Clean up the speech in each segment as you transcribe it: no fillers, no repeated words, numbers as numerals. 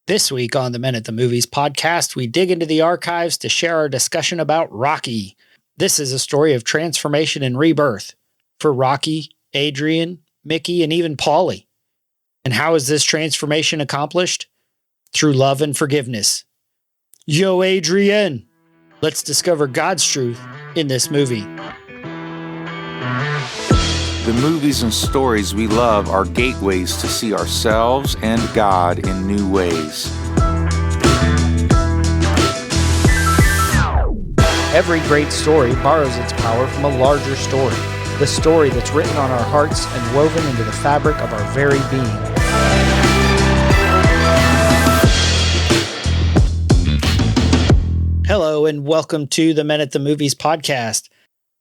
This week on the Men at the Movies podcast, we dig into the archives to share our discussion about Rocky. This is a story of transformation and rebirth for Rocky, Adrian, Mickey, and even Paulie. And how is this transformation accomplished? Through love and forgiveness. Yo, Adrian! Let's discover God's truth in this movie. The movies and stories we love are gateways to see ourselves and God in new ways. Every great story borrows its power from a larger story, the story that's written on our hearts and woven into the fabric of our very being. Hello, and welcome to the Men at the Movies podcast.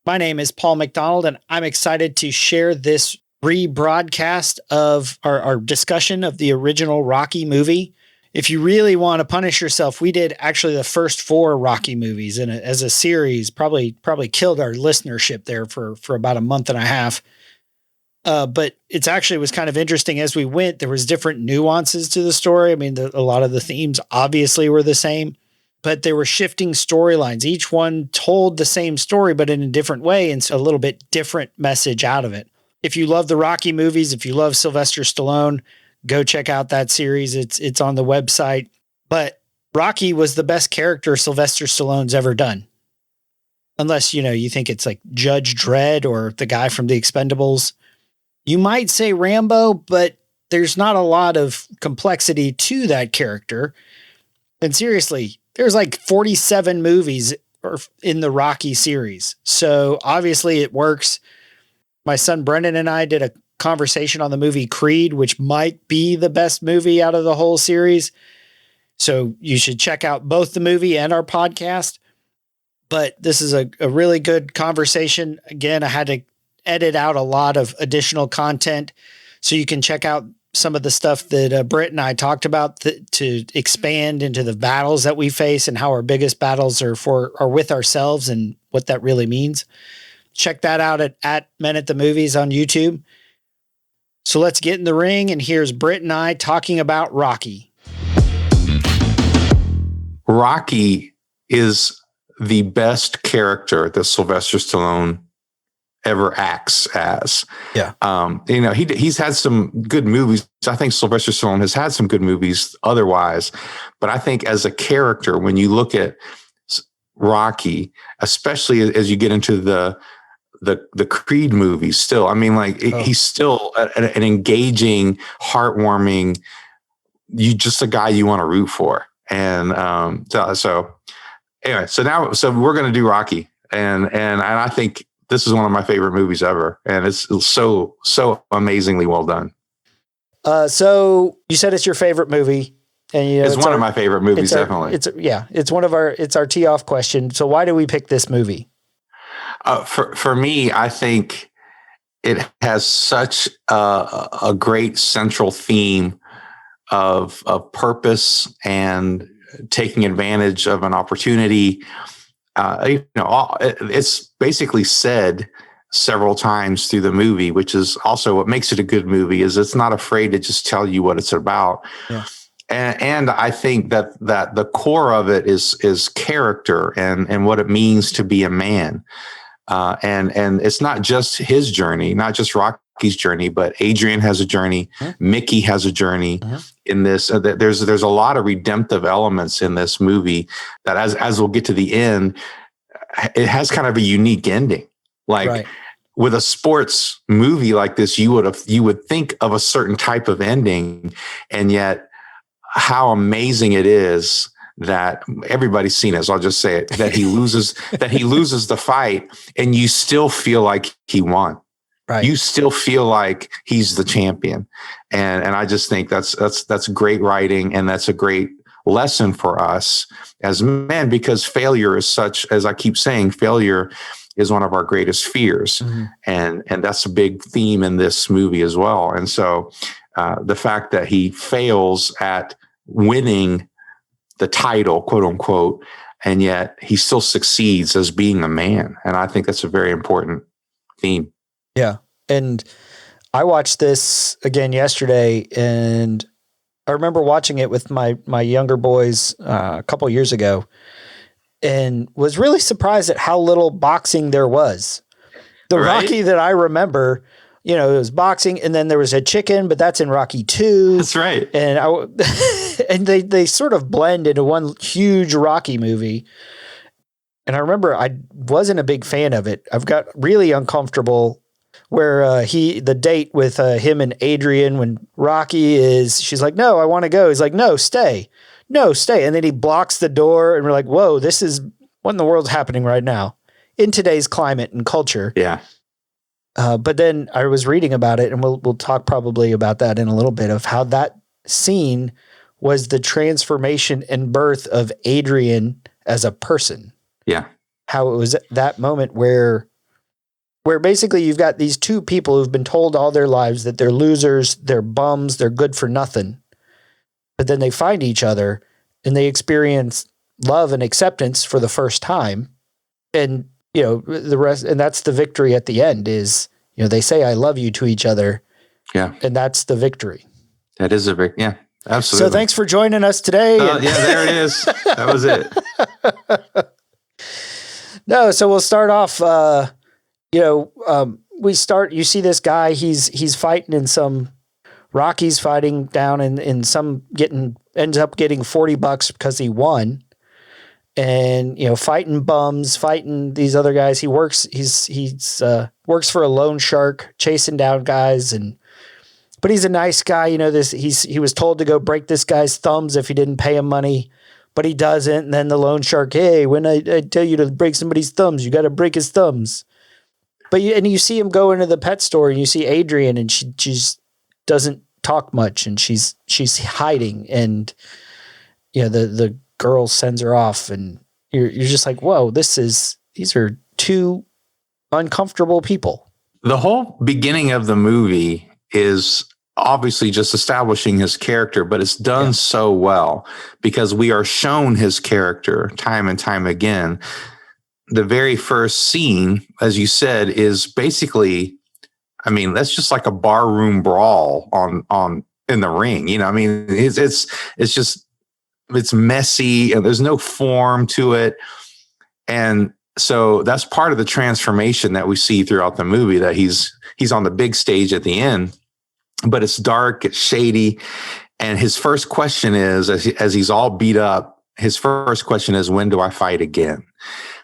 My name is Paul McDonald, and I'm excited to share this rebroadcast of our discussion of the original Rocky movie. If you really want to punish yourself, we did actually the first 4 Rocky movies as a series. Probably killed our listenership there for about a month and a half. But it's actually was kind of interesting as we went. There was different nuances to the story. I mean, a lot of the themes obviously were the same, but there were shifting storylines. Each one told the same story, but in a different way, and so a little bit different message out of it. If you love the Rocky movies, if you love Sylvester Stallone, go check out that series. It's on the website. But Rocky was the best character Sylvester Stallone's ever done. Unless, you think it's like Judge Dredd or the guy from The Expendables. You might say Rambo, but there's not a lot of complexity to that character. And seriously, there's like 47 movies in the Rocky series. So obviously it works. My son Brendan and I did a conversation on the movie Creed, which might be the best movie out of the whole series. So you should check out both the movie and our podcast. But this is a really good conversation. Again, I had to edit out a lot of additional content so you can check out some of the stuff that Britt and I talked about to expand into the battles that we face and how our biggest battles are with ourselves and what that really means. Check that out at Men at the Movies on YouTube. So let's get in the ring, and here's Britt and I talking about Rocky. Rocky is the best character that Sylvester Stallone ever acts as. Yeah. He's had some good movies. I think Sylvester Stallone has had some good movies otherwise, but I think as a character, when you look at Rocky, especially as you get into the Creed movies still, he's still an engaging, heartwarming, just a guy you want to root for. And so we're going to do Rocky. And I think this is one of my favorite movies ever. And it's so amazingly well done. So you said it's your favorite movie. And it's one of my favorite movies, definitely. It's our tee off question. So why do we pick this movie? For me, I think it has such a great central theme of purpose and taking advantage of an opportunity. It's basically said several times through the movie, which is also what makes it a good movie, is it's not afraid to just tell you what it's about. Yeah. And I think that the core of it is character and what it means to be a man. And it's not just his journey, not just Rocky's journey, but Adrian has a journey. Mm-hmm. Mickey has a journey in this. There's a lot of redemptive elements in this movie that as we'll get to the end, it has kind of a unique ending. With a sports movie like this, you would think of a certain type of ending, and yet how amazing it is that everybody's seen it. So I'll just say it, that he loses the fight and you still feel like he won. Right. You still feel like he's the champion. And I just think that's great writing. And that's a great lesson for us as men, because failure is such, as I keep saying, failure is one of our greatest fears. Mm-hmm. And that's a big theme in this movie as well. And so the fact that he fails at winning the title, quote unquote, and yet he still succeeds as being a man. And I think that's a very important theme. Yeah. And I watched this again yesterday, and I remember watching it with my younger boys a couple years ago, and was really surprised at how little boxing there was. The Right? Rocky that I remember, it was boxing, and then there was a chicken, but that's in Rocky 2. That's right. And and they sort of blend into one huge Rocky movie. And I remember I wasn't a big fan of it. I've got really uncomfortable where the date with him and Adrian, when she's like, no, I want to go. He's like, no, stay. And then he blocks the door, and we're like, whoa, this is what in the world's happening right now in today's climate and culture. Yeah. But then I was reading about it, and we'll talk probably about that in a little bit, of how that scene was the transformation and birth of Adrian as a person. Yeah. How it was that moment where basically you've got these two people who've been told all their lives that they're losers, they're bums, they're good for nothing. But then they find each other and they experience love and acceptance for the first time. And, the rest, and that's the victory at the end is, they say, I love you to each other. Yeah. And that's the victory. That is a victory. Yeah, absolutely. So thanks for joining us today. Yeah, there it is. That was it. No, so we'll start off, you see this guy, he's fighting in some, Rocky's fighting down in some ends up getting $40 because he won, and, fighting bums, fighting these other guys. He works for a loan shark, chasing down guys, but he's a nice guy. He was told to go break this guy's thumbs if he didn't pay him money, but he doesn't. And then the loan shark, hey, when I tell you to break somebody's thumbs, you got to break his thumbs. But you see him go into the pet store, and you see Adrian, and she doesn't talk much, and she's hiding, and the girl sends her off, and you're just like, whoa, these are two uncomfortable people. The whole beginning of the movie is obviously just establishing his character, but it's done so well because we are shown his character time and time again. The very first scene, as you said, is basically, that's just like a barroom brawl in the ring. It's messy and there's no form to it. And so that's part of the transformation that we see throughout the movie, that he's on the big stage at the end, but it's dark, it's shady. And his first question is, as he's all beat up, his first question is, when do I fight again?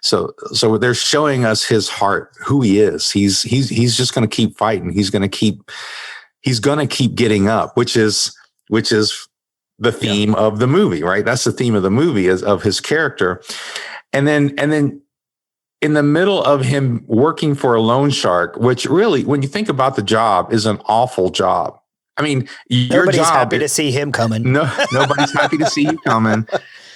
So they're showing us his heart, who he is. He's just going to keep fighting. He's going to keep getting up, which is the theme of the movie, right? That's the theme of the movie, is of his character. And then in the middle of him working for a loan shark, which really, when you think about the job, is an awful job. Nobody's happy to see him coming. No, nobody's happy to see you coming.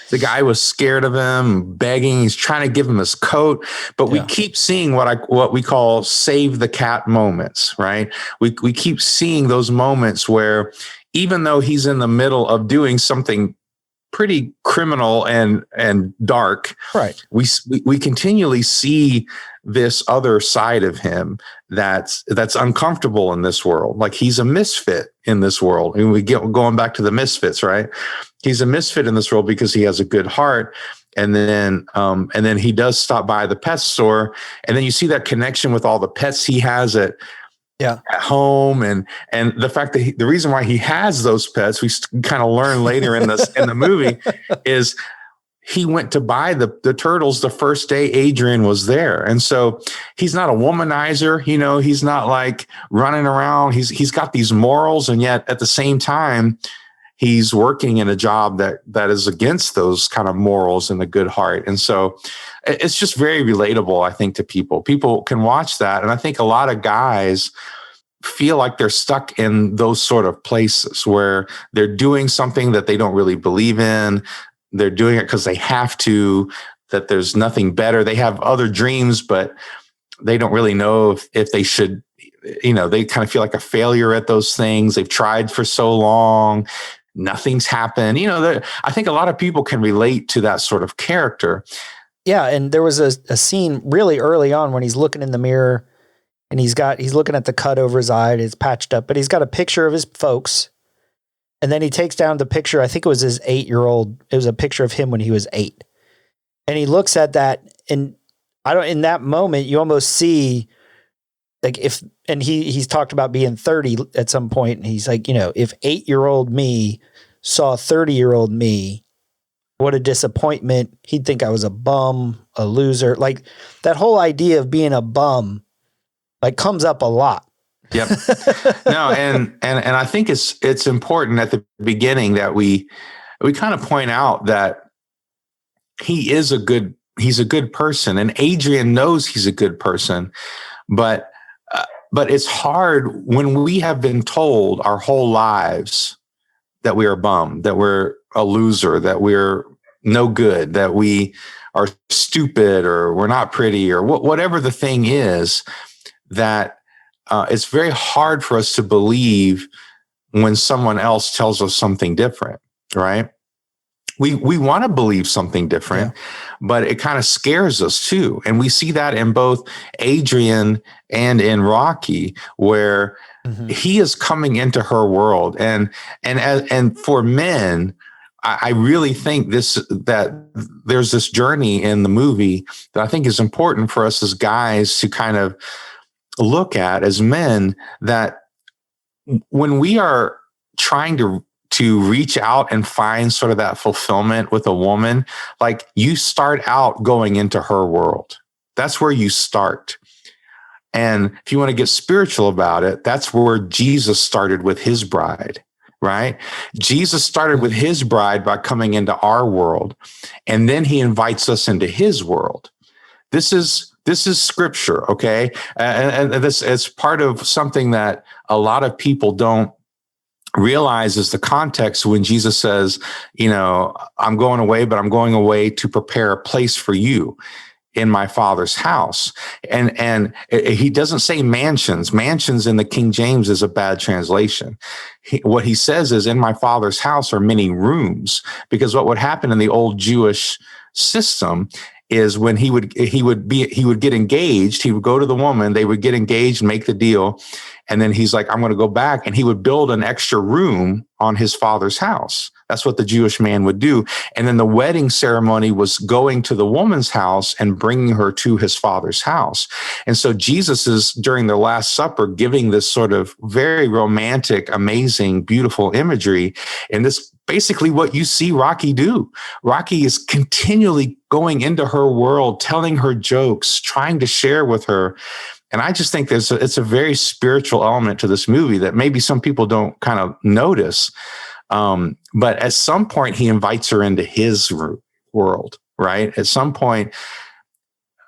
The guy was scared of him, begging. He's trying to give him his coat, but we keep seeing what we call save the cat moments, right? We keep seeing those moments where, even though he's in the middle of doing something pretty criminal and dark, right? We continually see this other side of him that's uncomfortable in this world. Like, he's a misfit in this world. And we get going back to the misfits, right? He's a misfit in this world because he has a good heart. And then he does stop by the pet store, and then you see that connection with all the pets he has at home, and the fact that the reason why he has those pets, we kind of learn later in the movie, is he went to buy the turtles the first day Adrian was there. And so he's not a womanizer, he's not like running around. He's got these morals, and yet at the same time, he's working in a job that is against those kind of morals and the good heart. And so it's just very relatable, I think, to people. People can watch that. And I think a lot of guys feel like they're stuck in those sort of places where they're doing something that they don't really believe in. They're doing it because they have to, that there's nothing better. They have other dreams, but they don't really know if they should, they kind of feel like a failure at those things. They've tried for so long. Nothing's happened. I think a lot of people can relate to that sort of character. Yeah. And there was a scene really early on when he's looking in the mirror, and he's looking at the cut over his eye. It's patched up, but he's got a picture of his folks, And then he takes down the picture. I think it was his 8-year-old. It was a picture of him when he was 8. And he looks at that, and in that moment, you almost see like he's talked about being 30 at some point. And he's like, if 8-year-old me saw 30-year-old me, what a disappointment. He'd think I was a bum, a loser. Like that whole idea of being a bum, like comes up a lot. Yep. No, and I think it's important at the beginning that we kind of point out that he's a good person, and Adrian knows he's a good person, but it's hard when we have been told our whole lives that we are bummed, that we're a loser, that we're no good, that we are stupid, or we're not pretty, or whatever the thing is, that it's very hard for us to believe when someone else tells us something different, right? We want to believe something different, but it kind of scares us too. And we see that in both Adrian and in Rocky, where he is coming into her world. And for men, I really think that there's this journey in the movie that I think is important for us as guys to kind of look at as men, that when we are trying to reach out and find sort of that fulfillment with a woman, like you start out going into her world. That's where you start. And if you want to get spiritual about it, that's where Jesus started with his bride, right? Jesus started with his bride by coming into our world, and then he invites us into his world. This is scripture, okay? And this is part of something that a lot of people don't realize is the context when Jesus says, I'm going away, but I'm going away to prepare a place for you in my Father's house. And he doesn't say mansions. Mansions in the King James is a bad translation. What he says is, in my Father's house are many rooms, because what would happen in the old Jewish system is when he would get engaged, he would go to the woman, they would get engaged, make the deal. And then he's like, I'm going to go back. And he would build an extra room on his father's house. That's what the Jewish man would do. And then the wedding ceremony was going to the woman's house and bringing her to his father's house. And so Jesus is, during the Last Supper, giving this sort of very romantic, amazing, beautiful imagery. And this basically what you see Rocky do. Rocky is continually going into her world, telling her jokes, trying to share with her. And I just think it's a very spiritual element to this movie that maybe some people don't kind of notice. But at some point, he invites her into his world, right? At some point,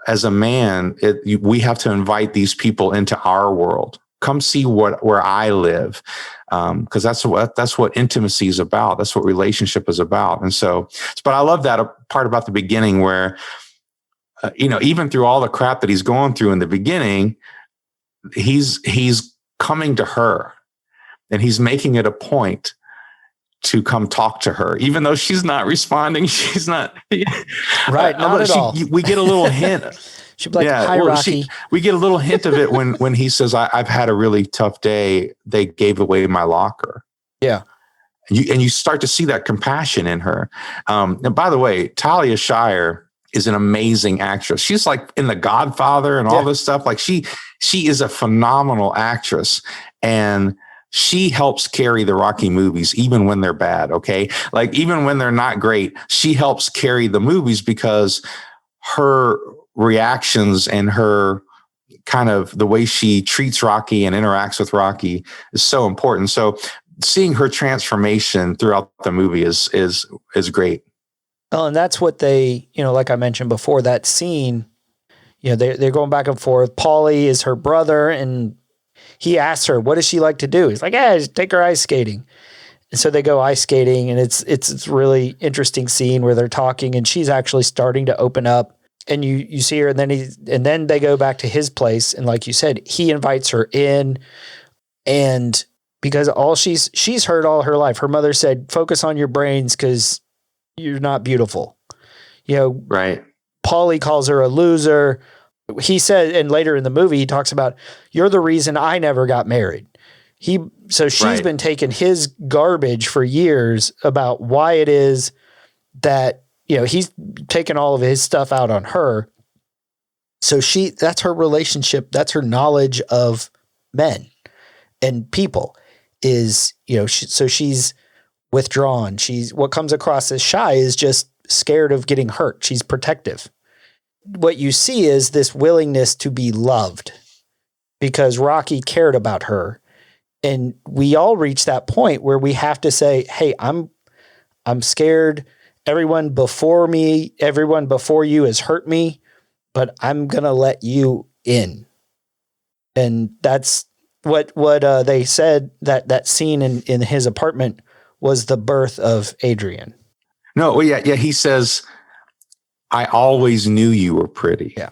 as a man, we have to invite these people into our world. Come see where I live, because that's what intimacy is about. That's what relationship is about. And so, but I love that part about the beginning where, even through all the crap that he's going through in the beginning, he's coming to her, and he's making it a point to come talk to her, even though she's not responding. She's not right. Not at all. We get a little hint. She'd be like, "Hi, Rocky." We get a little hint of it when he says, "I've had a really tough day. They gave away my locker." Yeah. And you start to see that compassion in her. And by the way, Talia Shire is an amazing actress. She's like in The Godfather and all this stuff. Like she is a phenomenal actress, and she helps carry the Rocky movies, even when they're bad. Okay. Like even when they're not great, she helps carry the movies because her reactions and her kind of the way she treats Rocky and interacts with Rocky is so important. So seeing her transformation throughout the movie is great. Oh, and that's what they, like I mentioned before, that scene, they're going back and forth. Paulie is her brother, and he asks her, what does she like to do? He's like, just take her ice skating. And so they go ice skating, and it's a really interesting scene where they're talking, and she's actually starting to open up, and you see her, and then they go back to his place. And like you said, he invites her in, and because she's heard all her life, her mother said, focus on your brains because you're not beautiful. Right. Paulie calls her a loser. He said, and later in the movie, he talks about, you're the reason I never got married. So she's been taking his garbage for years about why it is that, he's taken all of his stuff out on her. So that's her relationship. That's her knowledge of men and people is, so she's withdrawn. What comes across as shy is just scared of getting hurt. She's protective. What you see is this willingness to be loved because Rocky cared about her. And we all reach that point where we have to say, hey, I'm scared. Everyone before you has hurt me, but I'm going to let you in. And that's what they said that scene in his apartment was the birth of Adrian. No, well, yeah. He says, I always knew you were pretty. Yeah.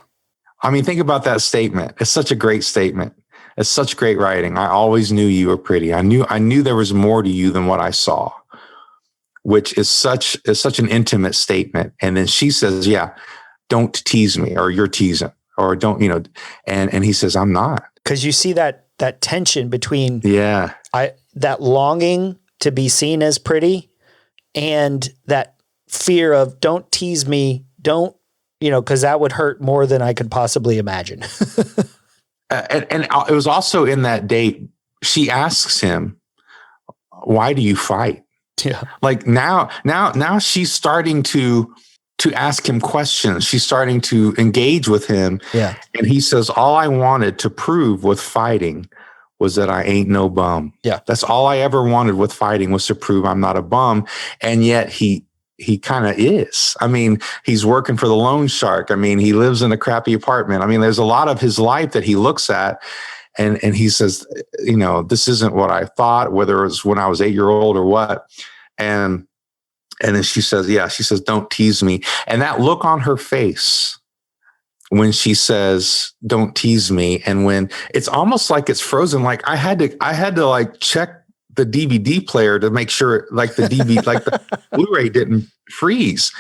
I mean, think about that statement. It's such a great statement. It's such great writing. I always knew you were pretty. I knew there was more to you than what I saw, which is such an intimate statement. And then she says, yeah, don't tease me, or you're teasing, or don't, and he says, I'm not. Because you see that tension between that longing to be seen as pretty and that fear of don't tease me, don't, because that would hurt more than I could possibly imagine. And it was also in that date, she asks him, why do you fight? Yeah. Like now she's starting to ask him questions. She's starting to engage with him. Yeah. And he says, all I wanted to prove with fighting was that I ain't no bum. Yeah. That's all I ever wanted with fighting, was to prove I'm not a bum. And yet he kind of is. I mean, he's working for the loan shark. I mean, he lives in a crappy apartment. I mean, there's a lot of his life that he looks at and he says, this isn't what I thought, whether it was when I was 8-year-old or what. And then she says, don't tease me. And that look on her face when she says, don't tease me. And when it's almost like it's frozen, like I had to like check the DVD player to make sure like the DVD, like the Blu-ray didn't freeze,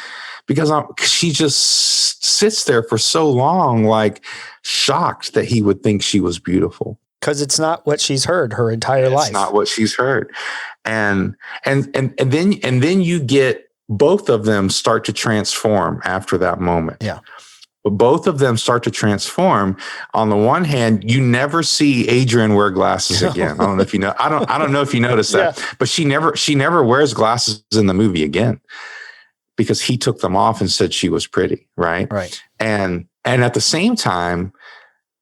because she just sits there for so long, like shocked that he would think she was beautiful. Because it's not what she's heard her entire life. It's not what she's heard. And then you get both of them start to transform after that moment. Yeah. But both of them start to transform. On the one hand, you never see Adrian wear glasses again. I don't know if you know. I don't know if you noticed that. Yeah. But she never wears glasses in the movie again, because he took them off and said she was pretty, right? Right. And at the same time,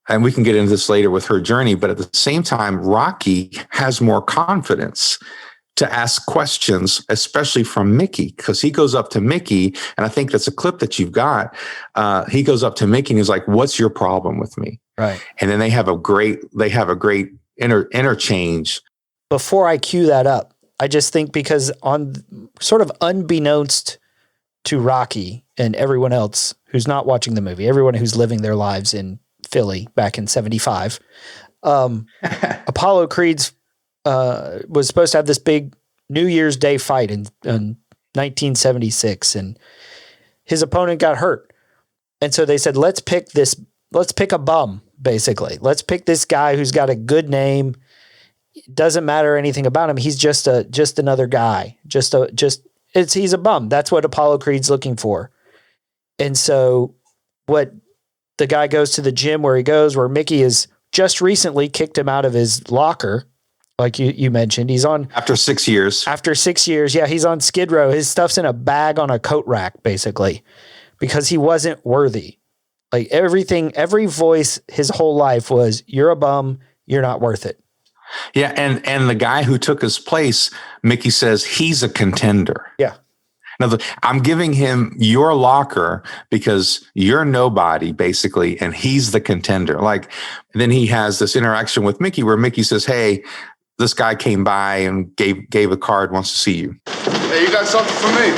and we can get into this later with her journey, but at the same time, Rocky has more confidence to ask questions, especially from Mickey, because he goes up to Mickey, and I think that's a clip that you've got. He goes up to Mickey and he's like, "What's your problem with me?" Right. And then they have a great interchange. Before I cue that up, I just think because on sort of unbeknownst to Rocky and everyone else who's not watching the movie, everyone who's living their lives in Philly back in 75, Apollo Creed's was supposed to have this big New Year's Day fight in 1976, and his opponent got hurt. And so they said, let's pick a bum, basically. Let's pick this guy who's got a good name. It doesn't matter anything about him. He's just another guy. He's a bum. That's what Apollo Creed's looking for. And so what the guy goes to the gym where Mickey has just recently kicked him out of his locker. Like you mentioned, he's on after 6 years. Yeah, he's on Skid Row. His stuff's in a bag on a coat rack, basically, because he wasn't worthy. Like every voice his whole life was, "You're a bum. You're not worth it." Yeah, and the guy who took his place, Mickey says he's a contender. Yeah. Now, I'm giving him your locker because you're nobody, basically, and he's the contender. Like, then he has this interaction with Mickey where Mickey says, "Hey, this guy came by and gave a card, wants to see you." Hey, you got something for me?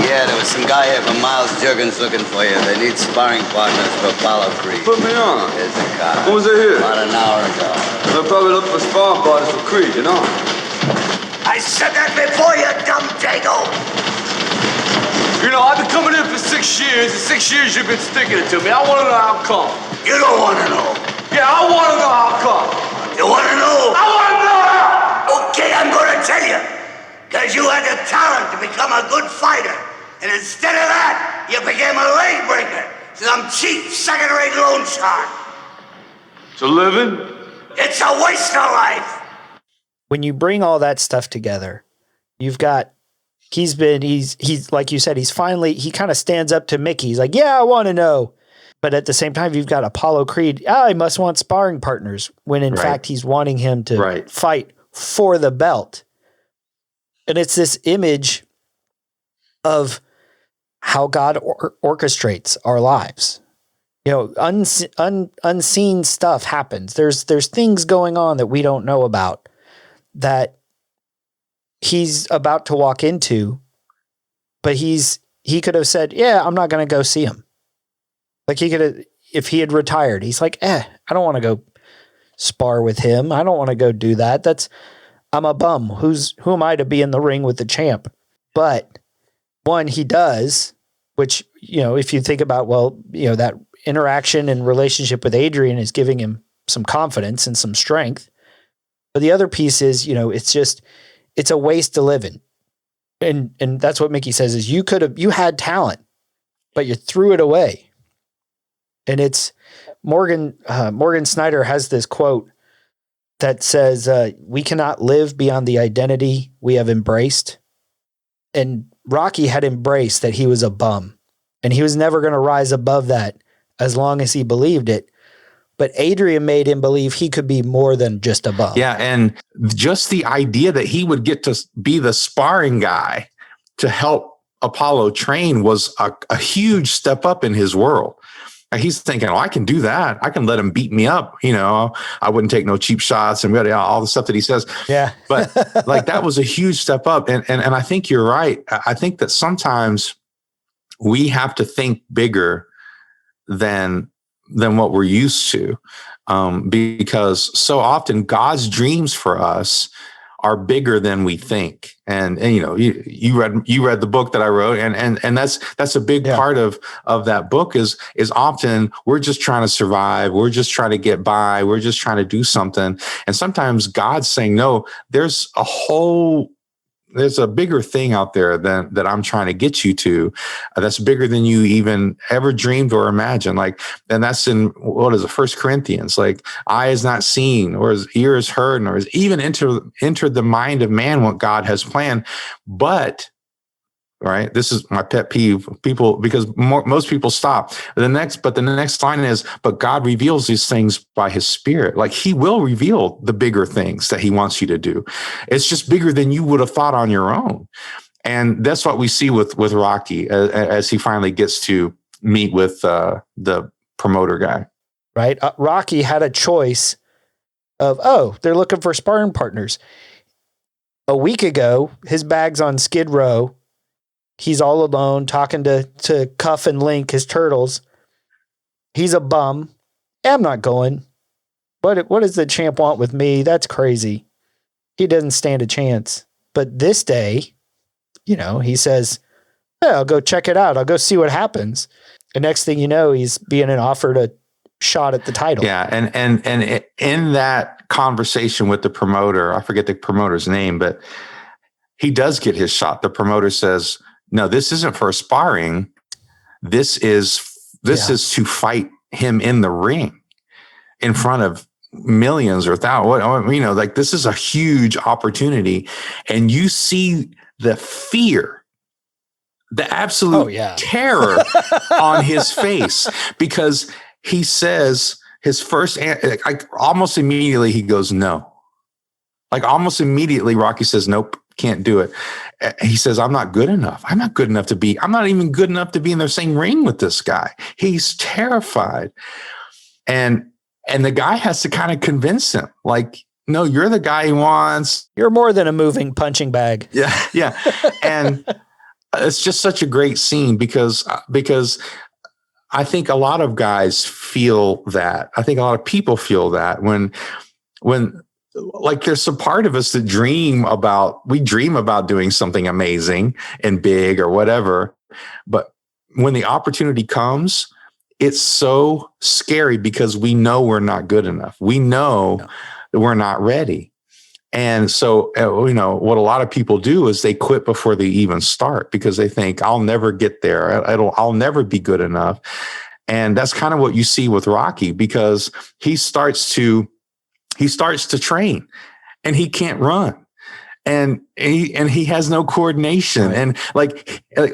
Yeah, there was some guy here from Miles Juggins looking for you. They need sparring partners for Apollo Creed. Put me on. Here's the car. When was it here? About an hour ago. They'll probably look for sparring partners for Creed, you know? I said that before, you dumb dago! You know, I've been coming in for 6 years, and 6 years you've been sticking it to me. I want to know how come. You don't want to know. Yeah, I want to know how come. You want to know? I want to know! Okay, I'm going to tell you. Because you had the talent to become a good fighter. And instead of that, you became a leg breaker. Some cheap, second-rate loan shark. It's a living? It's a waste of life. When you bring all that stuff together, you've got, he's like you said, he kind of stands up to Mickey. He's like, yeah, I want to know. But at the same time, you've got Apollo Creed. He must want sparring partners when in fact he's wanting him to fight for the belt. And it's this image of how God orchestrates our lives. You know, unseen stuff happens. There's things going on that we don't know about that he's about to walk into, but he could have said, yeah, I'm not going to go see him. Like he could have, if he had retired, he's like, I don't want to go spar with him. I don't want to go do that. I'm a bum. Who am I to be in the ring with the champ? But one, he does, which, you know, if you think about, well, you know, that interaction and relationship with Adrian is giving him some confidence and some strength. But the other piece is, you know, it's a waste to live in. And that's what Mickey says is you had talent, but you threw it away. And it's Morgan Snyder has this quote that says, we cannot live beyond the identity we have embraced. And Rocky had embraced that he was a bum and he was never going to rise above that as long as he believed it. But Adrian made him believe he could be more than just a bum. Yeah. And just the idea that he would get to be the sparring guy to help Apollo train was a huge step up in his world. He's thinking, I can do that. I can let him beat me up. You know, I wouldn't take no cheap shots and really all the stuff that he says. Yeah. But like that was a huge step up. And I think you're right. I think that sometimes we have to think bigger than what we're used to. Because so often God's dreams for us are bigger than we think. And you know, you read the book that I wrote, and that's a big part of that book is often we're just trying to survive, we're just trying to get by, we're just trying to do something. And sometimes God's saying, no, there's a bigger thing out there that I'm trying to get you to. That's bigger than you even ever dreamed or imagined. Like, and that's in, what is it? 1 Corinthians, like eye is not seen or his ear is heard, nor is even entered the mind of man what God has planned. But, right, this is my pet peeve, people, because most people stop. The next line is, but God reveals these things by his Spirit. Like he will reveal the bigger things that he wants you to do. It's just bigger than you would have thought on your own. And that's what we see with Rocky as he finally gets to meet with the promoter guy. Right. Rocky had a choice of, they're looking for sparring partners. A week ago, his bag's on Skid Row. He's all alone talking to Cuff and Link, his turtles. He's a bum. I'm not going. What does the champ want with me? That's crazy. He doesn't stand a chance. But this day, you know, he says, I'll go check it out. I'll go see what happens. The next thing you know, he's being offered a shot at the title. Yeah. And in that conversation with the promoter, I forget the promoter's name, but he does get his shot. The promoter says, no, this isn't for sparring. This is to fight him in the ring in front of millions or thousands. You know, like this is a huge opportunity, and you see the fear, the absolute terror on his face because he says his first, like almost immediately he goes no. Like almost immediately, Rocky says, nope, can't do it. He says, I'm not good enough. I'm not even good enough to be in the same ring with this guy. He's terrified. And the guy has to kind of convince him, like, no, you're the guy he wants. You're more than a moving punching bag. Yeah. Yeah. And it's just such a great scene because I think a lot of guys feel that. I think a lot of people feel that when like there's a part of us that dream about doing something amazing and big or whatever. But when the opportunity comes, it's so scary because we know we're not good enough. We know that we're not ready. And so, what a lot of people do is they quit before they even start because they think I'll never get there. I'll never be good enough. And that's kind of what you see with Rocky, because he starts to train and he can't run. And he has no coordination. Right. And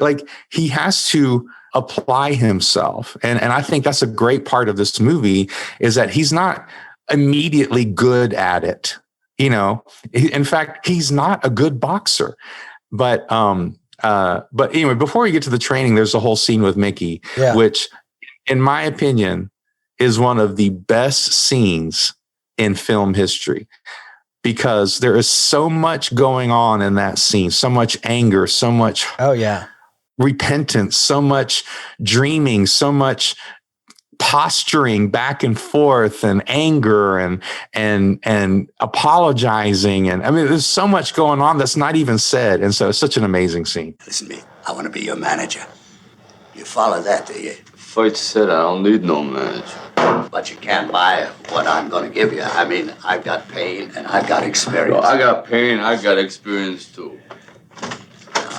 like he has to apply himself. And I think that's a great part of this movie, is that he's not immediately good at it. In fact, he's not a good boxer. But anyway, before we get to the training, there's a whole scene with Mickey, which, in my opinion, is one of the best scenes in film history, because there is so much going on in that scene, so much anger, so much repentance, so much dreaming, so much posturing back and forth, and anger and apologizing. And I mean, there's so much going on that's not even said. And so it's such an amazing scene. Listen to me. I want to be your manager. You follow that, do you? Fight said I don't need no manager. But you can't buy what I'm going to give you. I mean, I've got pain and I've got experience. Yo, I got pain, I got experience too.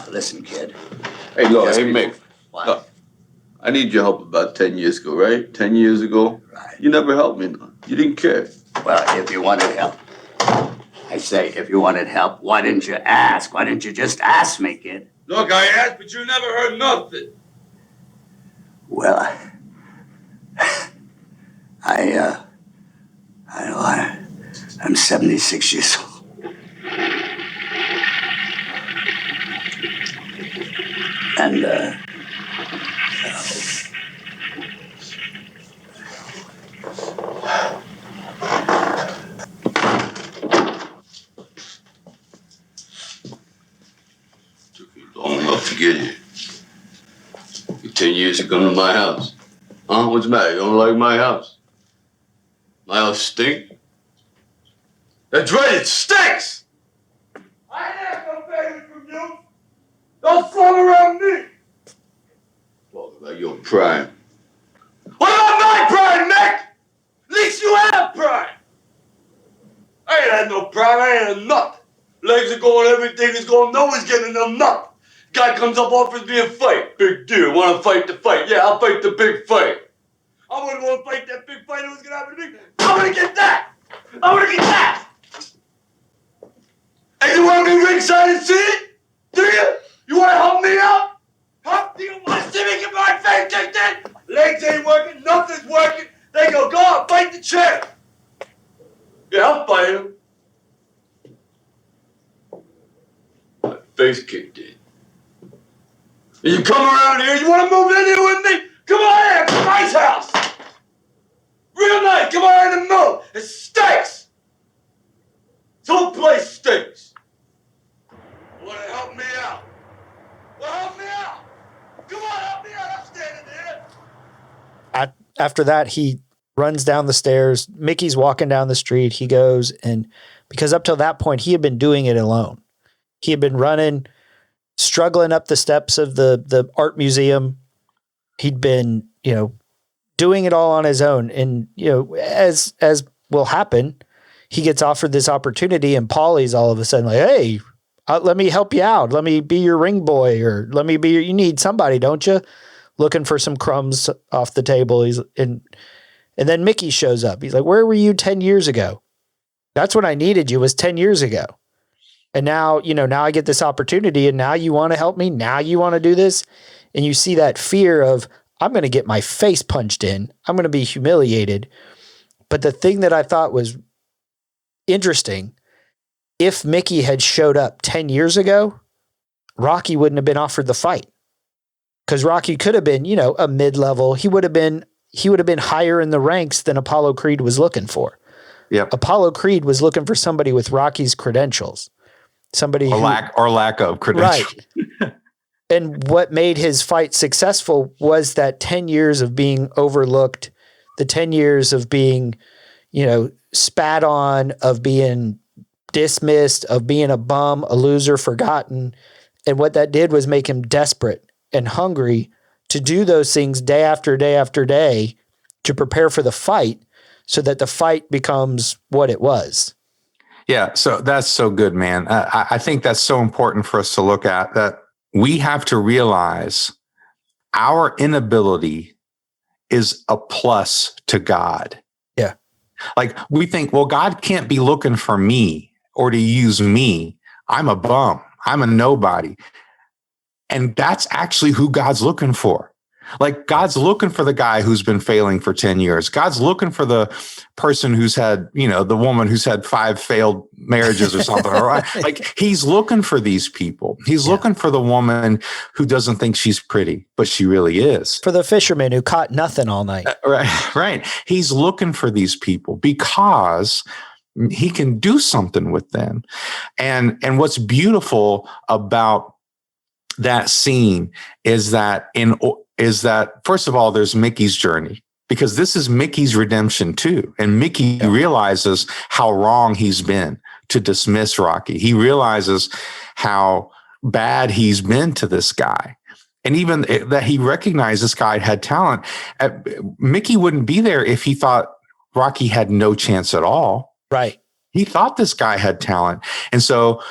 Listen, kid. Hey, look, Mick. What? Look, I need your help about 10 years ago, right? 10 years ago? Right. You never helped me, no. You didn't care. Well, if you wanted help. I say, if you wanted help, why didn't you ask? Why didn't you just ask me, kid? Look, I asked, but you never heard nothing. Well, I'm 76 years old. And, took me long enough to get here. You 10 years to come to my house. Huh? What's the matter? You don't like my house? My house stink? That's right, it stinks! I ain't asked no favors from you. Don't flaunt around me. Talk about your pride. What about my pride, Nick? At least you have pride. I ain't had no pride. I ain't had nothing. Legs are going, everything is going. No one's getting them nothing. Guy comes up, offers me a fight. Big deal. Want to fight the fight? Yeah, I'll fight the big fight. I wouldn't want to fight that big fight. It was going to happen to me. I'm going to get that. I'm going to get that. And you want to be ringside and see it? Do you? You want to help me out? Huh? Do you want to see me get my face kicked in? Legs ain't working. Nothing's working. They go on, fight the chair. Yeah, I'll fight him. My face kicked in. And you come around here, you want to move in here with me? Come on here, it's a nice house. Real nice, come on in and move. It stinks. This whole place stinks. You want to help me out? Well, help me out. Come on, help me out, I'm standing there. After that, he runs down the stairs. Mickey's walking down the street. He goes, and because up till that point, he had been doing it alone. He had been running, struggling up the steps of the art museum. He'd been, doing it all on his own. And, as will happen, he gets offered this opportunity, and Paulie's all of a sudden like, hey, let me help you out. Let me be your ring boy, or let me be you need somebody, don't you? Looking for some crumbs off the table. And then Mickey shows up. He's like, where were you 10 years ago? That's when I needed you, was 10 years ago. And now, now I get this opportunity, and now you want to help me. Now you want to do this. And you see that fear of, I'm going to get my face punched in. I'm going to be humiliated. But the thing that I thought was interesting, if Mickey had showed up 10 years ago, Rocky wouldn't have been offered the fight. Because Rocky could have been, a mid-level. He would have been higher in the ranks than Apollo Creed was looking for. Yep. Apollo Creed was looking for somebody with Rocky's credentials. Somebody lack of credentials. Right. And what made his fight successful was that 10 years of being overlooked, the 10 years of being, spat on, of being dismissed, of being a bum, a loser, forgotten. And what that did was make him desperate and hungry to do those things day after day after day to prepare for the fight, so that the fight becomes what it was. Yeah. So that's so good, man. I think that's so important for us to look at, that we have to realize our inability is a plus to God. Yeah. Like we think, well, God can't be looking for me or to use me. I'm a bum. I'm a nobody. And that's actually who God's looking for. Like God's looking for the guy who's been failing for 10 years. God's looking for the person who's had, the woman who's had 5 failed marriages or something. Right? Like he's looking for these people. He's looking for the woman who doesn't think she's pretty, but she really is. For the fisherman who caught nothing all night. Right. He's looking for these people because he can do something with them. And what's beautiful about that scene is that first of all, there's Mickey's journey, because this is Mickey's redemption too. And Mickey realizes how wrong he's been to dismiss Rocky. He realizes how bad he's been to this guy. And even that he recognized this guy had talent. Mickey wouldn't be there if he thought Rocky had no chance at all. Right. He thought this guy had talent. And so,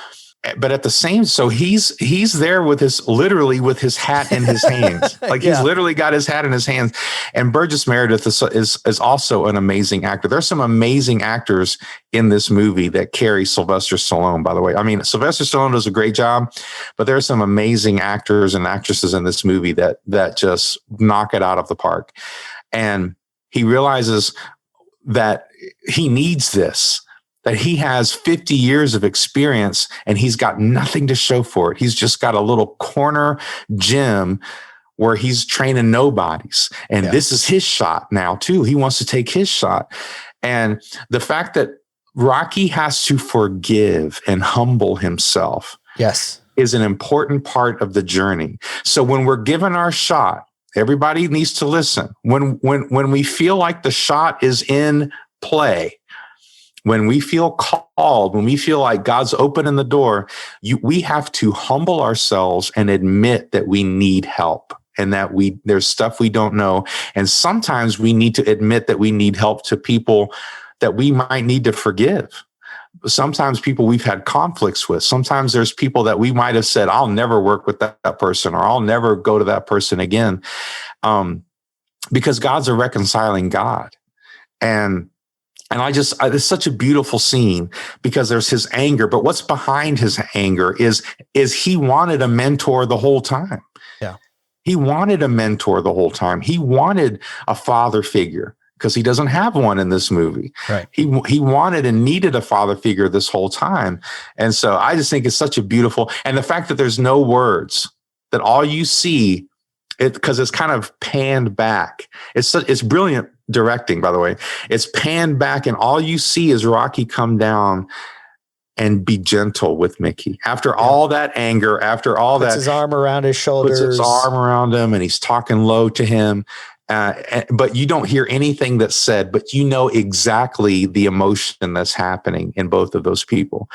but at the same, so he's there with literally with his hat in his hands. Like he's literally got his hat in his hands. And Burgess Meredith is also an amazing actor. There's some amazing actors in this movie that carry Sylvester Stallone, by the way. I mean, Sylvester Stallone does a great job, but there's some amazing actors and actresses in this movie that just knock it out of the park. And he realizes that he needs this, that he has 50 years of experience and he's got nothing to show for it. He's just got a little corner gym where he's training nobodies. And this is his shot now too. He wants to take his shot. And the fact that Rocky has to forgive and humble himself is an important part of the journey. So when we're given our shot, everybody needs to listen. When we feel like the shot is in play, when we feel called, when we feel like God's opening the door, we have to humble ourselves and admit that we need help and that there's stuff we don't know. And sometimes we need to admit that we need help to people that we might need to forgive. Sometimes people we've had conflicts with. Sometimes there's people that we might have said, I'll never work with that person, or I'll never go to that person again. Because God's a reconciling God. And it's such a beautiful scene because there's his anger, but what's behind his anger is he wanted a mentor the whole time. Yeah. He wanted a mentor the whole time. He wanted a father figure because he doesn't have one in this movie. Right. He wanted and needed a father figure this whole time. And so I just think it's such a beautiful, and the fact that there's no words, that all you see, because it's kind of panned back. It's brilliant directing, by the way. It's panned back and all you see is Rocky come down and be gentle with Mickey. After all that anger, after all puts that. His arm around his shoulders. Puts his arm around him and he's talking low to him. But you don't hear anything that's said, but you know exactly the emotion that's happening in both of those people.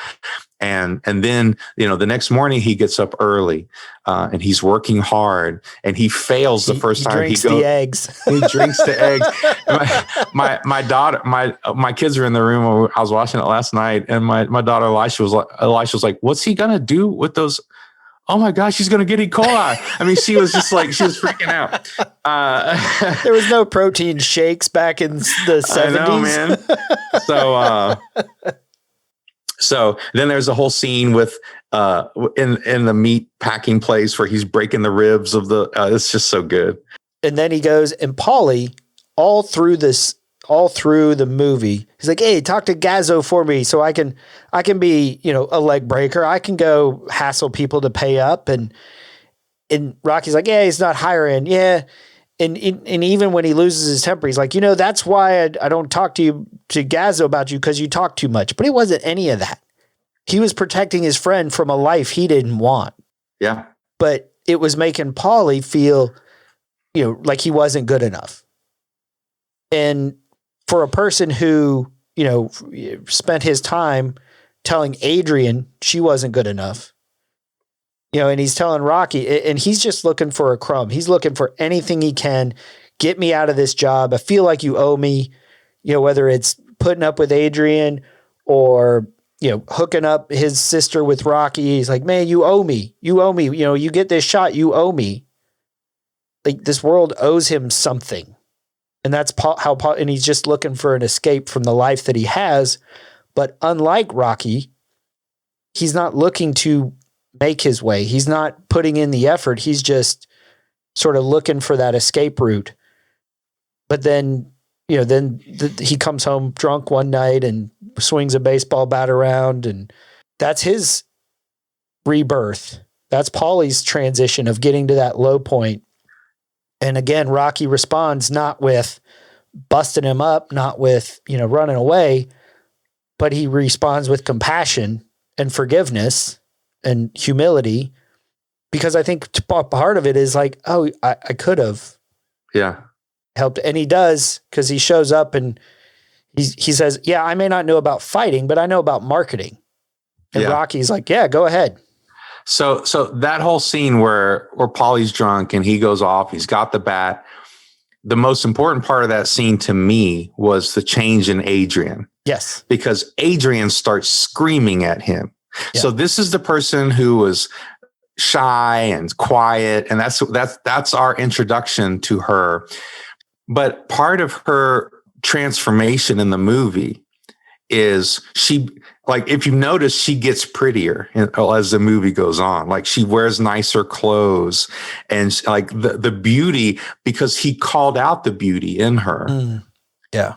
And then, the next morning he gets up early and he's working hard and he fails the first time he drinks the eggs. He drinks the eggs. My daughter, my kids are in the room. I was watching it last night and my daughter Elisha was like, what's he going to do with those? Oh my gosh, she's going to get E. coli. I mean, she was just like, she was freaking out. There was no protein shakes back in the 70s. I know, man. So then there's a whole scene with in the meat packing place where he's breaking the ribs of it's just so good. And then he goes, and Paulie, all through the movie, he's like, hey, talk to Gazzo for me so I can be, a leg breaker. I can go hassle people to pay up. And Rocky's like, yeah, he's not hiring. Yeah. And even when he loses his temper, he's like, that's why I don't talk to Gazzo about you, because you talk too much. But it wasn't any of that. He was protecting his friend from a life he didn't want. Yeah. But it was making Paulie feel, like he wasn't good enough. And for a person who, spent his time telling Adrian she wasn't good enough, and he's telling Rocky, and he's just looking for a crumb. He's looking for anything he can. Get me out of this job. I feel like you owe me, whether it's putting up with Adrian or, hooking up his sister with Rocky. He's like, man, you owe me. You owe me. You get this shot. You owe me. Like, this world owes him something. And that's and he's just looking for an escape from the life that he has. But unlike Rocky, he's not looking to make his way. He's not putting in the effort. He's just sort of looking for that escape route. But then, he comes home drunk one night and swings a baseball bat around, and that's his rebirth. That's Paulie's transition of getting to that low point. And again, Rocky responds not with busting him up, not with, running away, but he responds with compassion and forgiveness and humility, because I think part of it is like, oh, I could have helped. And he does, because he shows up and he says, yeah, I may not know about fighting, but I know about marketing. And Rocky's like, yeah, go ahead. So that whole scene where Paulie's drunk and he goes off, he's got the bat. The most important part of that scene to me was the change in Adrian. Yes. Because Adrian starts screaming at him. Yeah. So this is the person who was shy and quiet, and that's our introduction to her. But part of her transformation in the movie is if you notice, she gets prettier as the movie goes on. Like, she wears nicer clothes, and like the beauty, because he called out the beauty in her.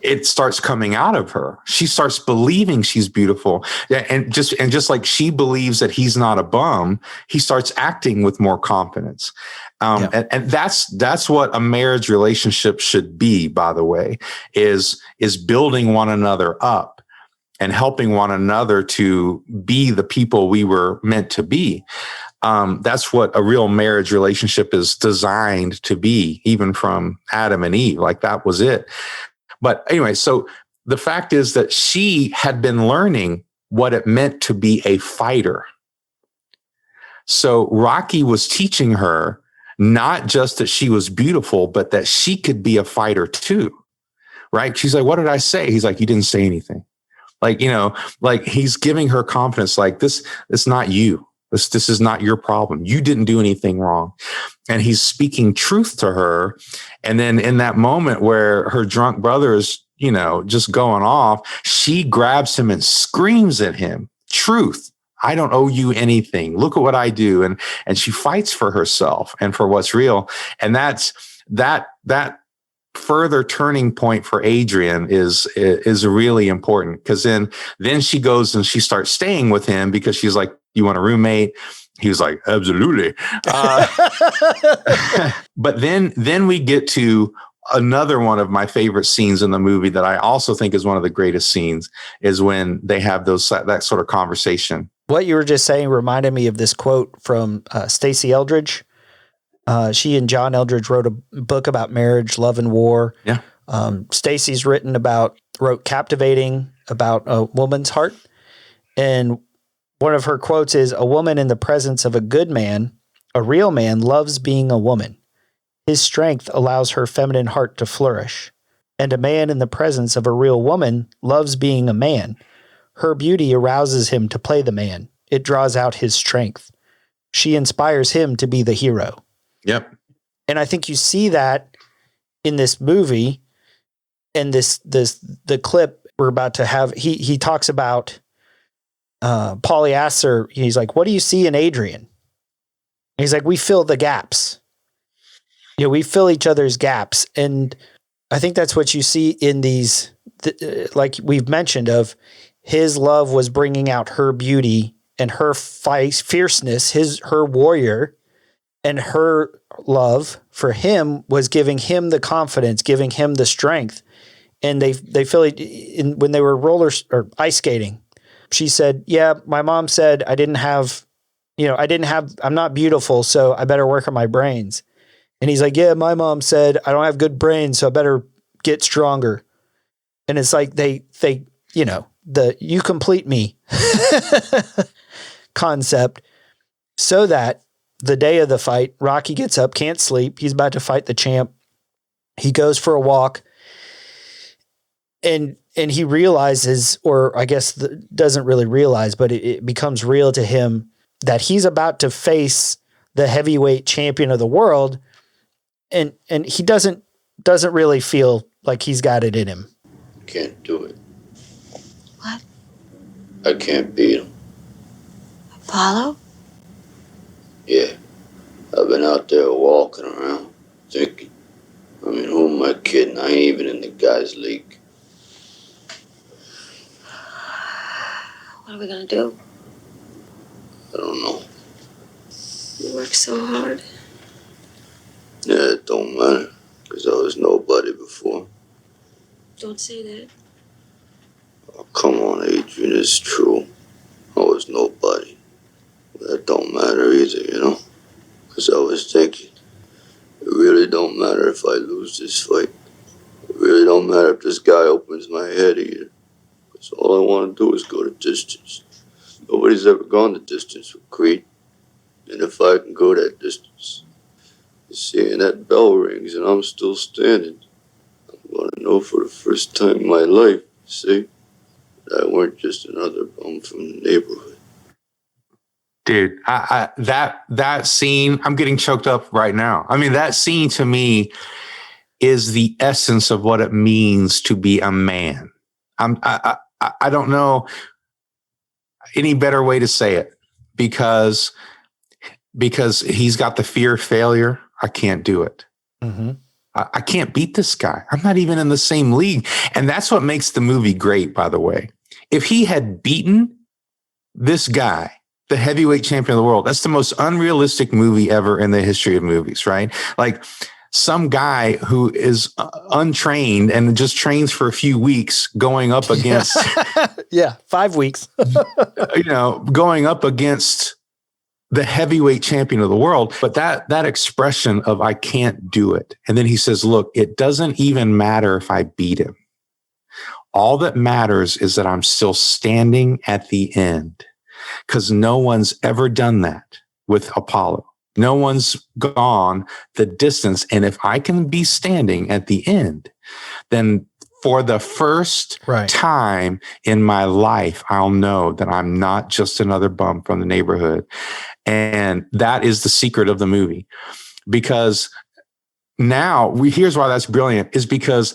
It starts coming out of her. She starts believing she's beautiful. And just like she believes that he's not a bum, he starts acting with more confidence. And that's what a marriage relationship should be, by the way, is building one another up and helping one another to be the people we were meant to be. That's what a real marriage relationship is designed to be, even from Adam and Eve. Like, that was it. But anyway, so the fact is that she had been learning what it meant to be a fighter. So Rocky was teaching her not just that she was beautiful, but that she could be a fighter too, right? She's like, what did I say? He's like, you didn't say anything. Like, like he's giving her confidence, like, this, it's not you. This is not your problem. You didn't do anything wrong. And he's speaking truth to her. And then in that moment where her drunk brother is, just going off, she grabs him and screams at him, truth. I don't owe you anything. Look at what I do. And she fights for herself and for what's real. And that's that further turning point for Adrian is really important, because then she goes and she starts staying with him because she's like, you want a roommate? He was like, absolutely. But then we get to another one of my favorite scenes in the movie that I also think is one of the greatest scenes, is when they have that sort of conversation. What you were just saying reminded me of this quote from Stacey Eldredge. She and John Eldredge wrote a book about marriage, love, and war. Yeah. Stacey's wrote Captivating, about a woman's heart. And one of her quotes is, a woman in the presence of a good man, a real man, loves being a woman. His strength allows her feminine heart to flourish. And a man in the presence of a real woman loves being a man. Her beauty arouses him to play the man. It draws out his strength. She inspires him to be the hero. Yep. And I think you see that in this movie, and the clip we're about to have. He talks about, Paulie asks her, he's like, what do you see in Adrian? And he's like, we fill the gaps. We fill each other's gaps. And I think that's what you see in these, like we've mentioned, of his love was bringing out her beauty and her fierceness, her warrior, and her love for him was giving him the confidence, giving him the strength. And they feel it when they were or ice skating. She said, yeah, my mom said I'm not beautiful, so I better work on my brains. And he's like, yeah, my mom said I don't have good brains, so I better get stronger. And it's like the you complete me concept, so that the day of the fight, Rocky gets up, can't sleep. He's about to fight the champ. He goes for a walk. And he realizes, or I guess doesn't really realize, but it becomes real to him that he's about to face the heavyweight champion of the world. And he doesn't really feel like he's got it in him. Can't do it. What? I can't beat him. Apollo? Yeah. I've been out there walking around, thinking. I mean, who am I kidding? I ain't even in the guys' league. What are we gonna do? I don't know. You work so hard. Yeah, it don't matter, because I was nobody before. Don't say that. Oh, come on, Adrian, it's true. I was nobody. But that don't matter either, you know? Because I was thinking, it really don't matter if I lose this fight. It really don't matter if this guy opens my head either. Because all I want to do is go the distance. Nobody's ever gone the distance with Creed. And if I can go that distance, you see, and that bell rings and I'm still standing, I'm going to know for the first time in my life, see, that I weren't just another bum from the neighborhood. Dude, that scene, I'm getting choked up right now. I mean, that scene to me is the essence of what it means to be a man. I don't know any better way to say it, because he's got the fear of failure. I can't do it. Mm-hmm. I can't beat this guy. I'm not even in the same league. And that's what makes the movie great, by the way. If he had beaten this guy, the heavyweight champion of the world, that's the most unrealistic movie ever in the history of movies, right? Like some guy who is untrained and just trains for a few weeks going up against, 5 weeks, going up against the heavyweight champion of the world. But that expression of I can't do it. And then he says, look, it doesn't even matter if I beat him. All that matters is that I'm still standing at the end, because no one's ever done that with Apollo. No one's gone the distance. And if I can be standing at the end, then for the first time in my life, I'll know that I'm not just another bum from the neighborhood. And that is the secret of the movie. Because now, here's why that's brilliant, is because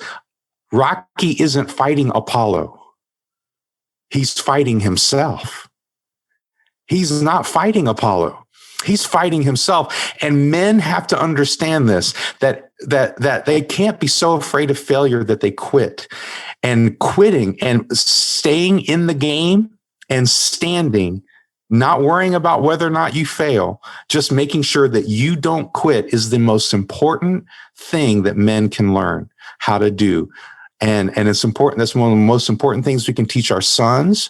Rocky isn't fighting Apollo. He's fighting himself. He's not fighting Apollo. He's fighting himself. And men have to understand this, that they can't be so afraid of failure that they quit. And quitting and staying in the game and standing, not worrying about whether or not you fail, just making sure that you don't quit is the most important thing that men can learn how to do. And it's important. That's one of the most important things we can teach our sons,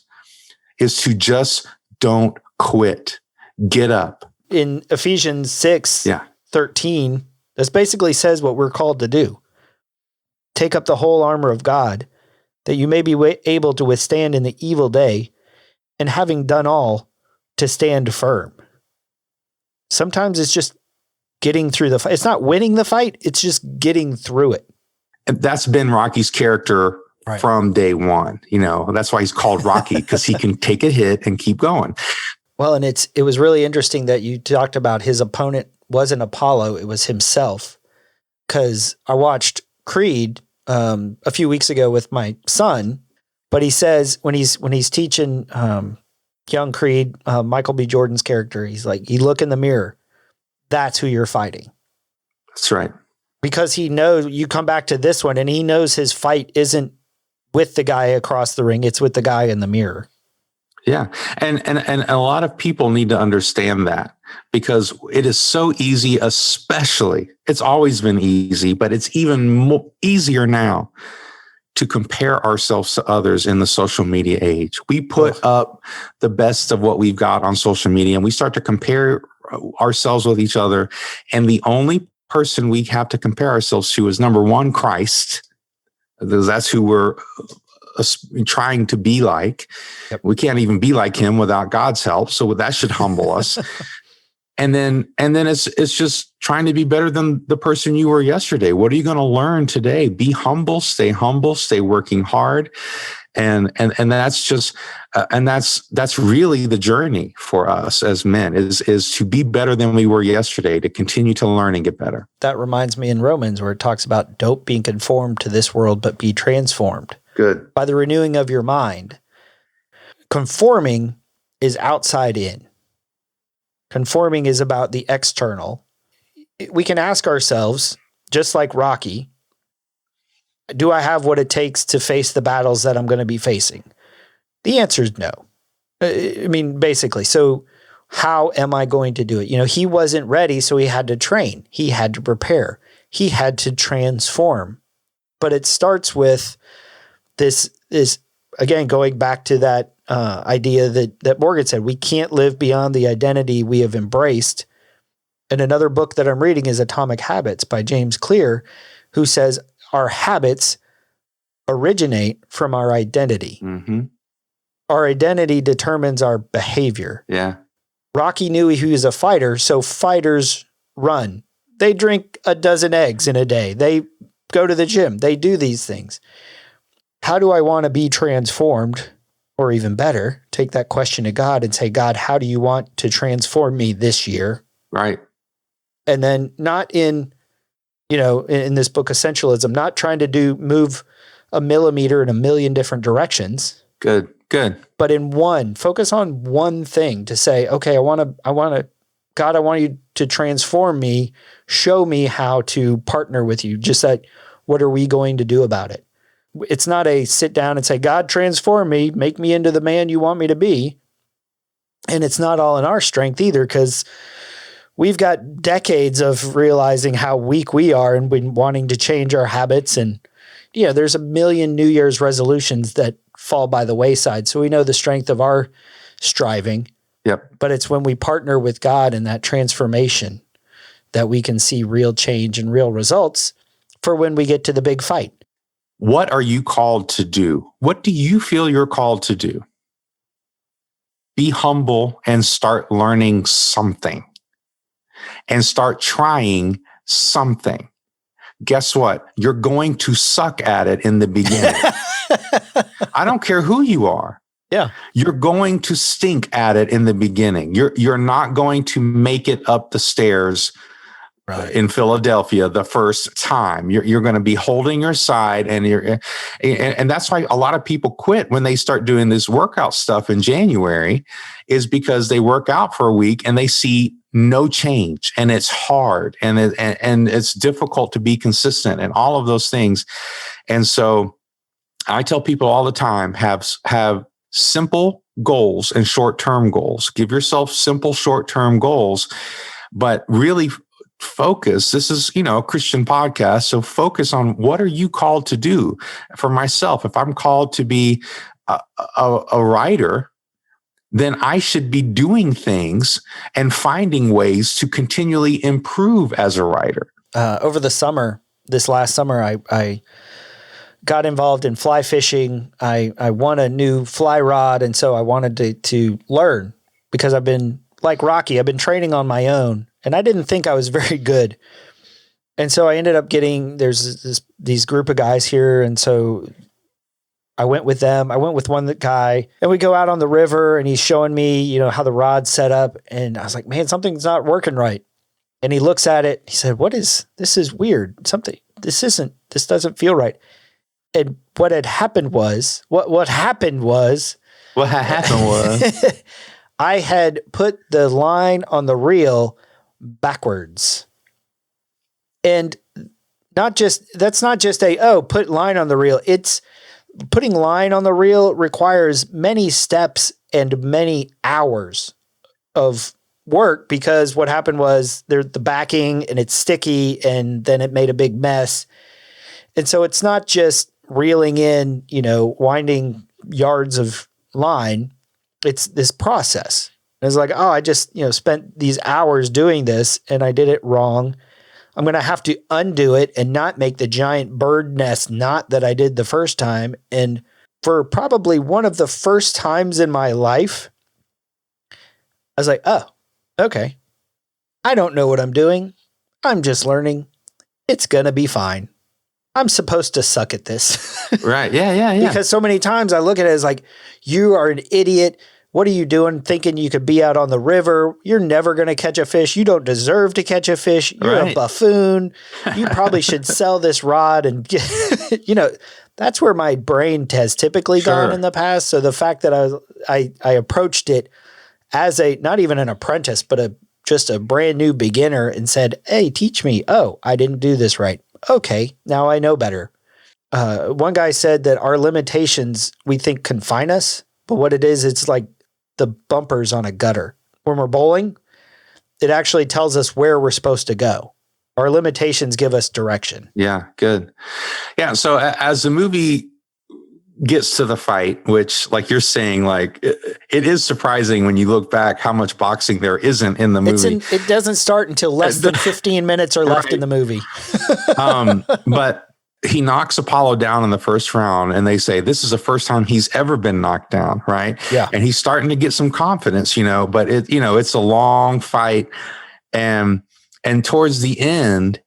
is to just don't quit. Get up. In Ephesians 6:13, this basically says what we're called to do. Take up the whole armor of God, that you may be able to withstand in the evil day, and having done all, to stand firm. Sometimes it's just getting through the fight. It's not winning the fight. It's just getting through it. And that's been Rocky's character from day one. That's why he's called Rocky, because he can take a hit and keep going. Well, and it was really interesting that you talked about his opponent wasn't Apollo, it was himself. Because I watched Creed a few weeks ago with my son, but he says when he's teaching young Creed, Michael B. Jordan's character, he's like, you look in the mirror, that's who you're fighting. That's right. Because he knows, you come back to this one and he knows his fight isn't with the guy across the ring, it's with the guy in the mirror. Yeah. And a lot of people need to understand that, because it is so easy, especially, it's always been easy, but it's even easier now to compare ourselves to others in the social media age. We put up the best of what we've got on social media and we start to compare ourselves with each other. And the only person we have to compare ourselves to is, number one, Christ, because that's who we're trying to be like. Yep. We can't even be like him without God's help. So that should humble us. And then it's just trying to be better than the person you were yesterday. What are you going to learn today? Be humble, stay working hard. And that's just, and that's really the journey for us as men is to be better than we were yesterday, to continue to learn and get better. That reminds me in Romans where it talks about don't be conformed to this world, but be transformed. Good. By the renewing of your mind. Conforming is outside in. Conforming is about the external. We can ask ourselves, just like Rocky, do I have what it takes to face the battles that I'm going to be facing? The answer is no. I mean, basically. So how am I going to do it? He wasn't ready, so he had to train. He had to prepare. He had to transform. But it starts with this again, going back to that idea that Morgan said, we can't live beyond the identity we have embraced. And another book that I'm reading is Atomic Habits by James Clear, who says our habits originate from our identity. Mm-hmm. Our identity determines our behavior. Yeah. Rocky knew he was a fighter, so fighters run. They drink a dozen eggs in a day. They go to the gym. They do these things. How do I want to be transformed? Or even better, take that question to God and say, God, how do you want to transform me this year? Right. And then not in this book, Essentialism, not trying to move a millimeter in a million different directions. Good. But in focus on one thing to say, okay, God, I want you to transform me. Show me how to partner with you. Just that, what are we going to do about it? It's not a sit down and say, God, transform me, make me into the man you want me to be. And it's not all in our strength either, because we've got decades of realizing how weak we are and been wanting to change our habits. And there's a million New Year's resolutions that fall by the wayside. So we know the strength of our striving. Yep. But it's when we partner with God in that transformation that we can see real change and real results for when we get to the big fight. What are you called to do? What do you feel you're called to do? Be humble and start learning something and start trying something. Guess what? You're going to suck at it in the beginning. I don't care who you are. Yeah. You're going to stink at it in the beginning. You're not going to make it up the stairs in Philadelphia the first time. You're going to be holding your side, and that's why a lot of people quit when they start doing this workout stuff in January, is because they work out for a week and they see no change, and it's hard, and it's difficult to be consistent, and all of those things. And so I tell people all the time, have simple goals and short-term goals. Give yourself simple short-term goals, but really focus. This is, a Christian podcast. So focus on, what are you called to do? For myself, if I'm called to be a writer, then I should be doing things and finding ways to continually improve as a writer. Over the summer, this last summer, I got involved in fly fishing. I won a new fly rod. And so I wanted to learn, because I've been like Rocky, I've been training on my own. And I didn't think I was very good. And so I ended up there's these group of guys here. And so I went with them. I went with one guy, and we go out on the river, and he's showing me, how the rod's set up. And I was like, man, something's not working right. And he looks at it. He said, this is weird. This doesn't feel right. And what happened was, I had put the line on the reel backwards. And that's not just put line on the reel. It's putting line on the reel requires many steps and many hours of work, because what happened was the backing, and it's sticky, and then it made a big mess. And so it's not just reeling in, winding yards of line. It's this process. And it's like, I just, spent these hours doing this, and I did it wrong. I'm going to have to undo it and not make the giant bird nest knot that I did the first time. And for probably one of the first times in my life, I was like, oh, okay. I don't know what I'm doing. I'm just learning. It's going to be fine. I'm supposed to suck at this. Right. Yeah. Because so many times I look at it as like, you are an idiot. What are you doing thinking you could be out on the river? You're never going to catch a fish. You don't deserve to catch a fish. You're a buffoon. You probably should sell this rod. And, that's where my brain has typically gone in the past. So the fact that I approached it as not even an apprentice, but just a brand new beginner and said, hey, teach me. Oh, I didn't do this right. Okay, now I know better. One guy said that our limitations, we think, confine us. But what it is, it's like the bumpers on a gutter. When we're bowling, it actually tells us where we're supposed to go. Our limitations give us direction. Yeah, good. Yeah, so as the movie gets to the fight, which, like you're saying, like it is surprising when you look back how much boxing there isn't in the movie. It doesn't start until less than 15 minutes are left in the movie. But he knocks Apollo down in the first round, and they say this is the first time he's ever been knocked down, right? Yeah. And he's starting to get some confidence, but it's a long fight. And towards the end,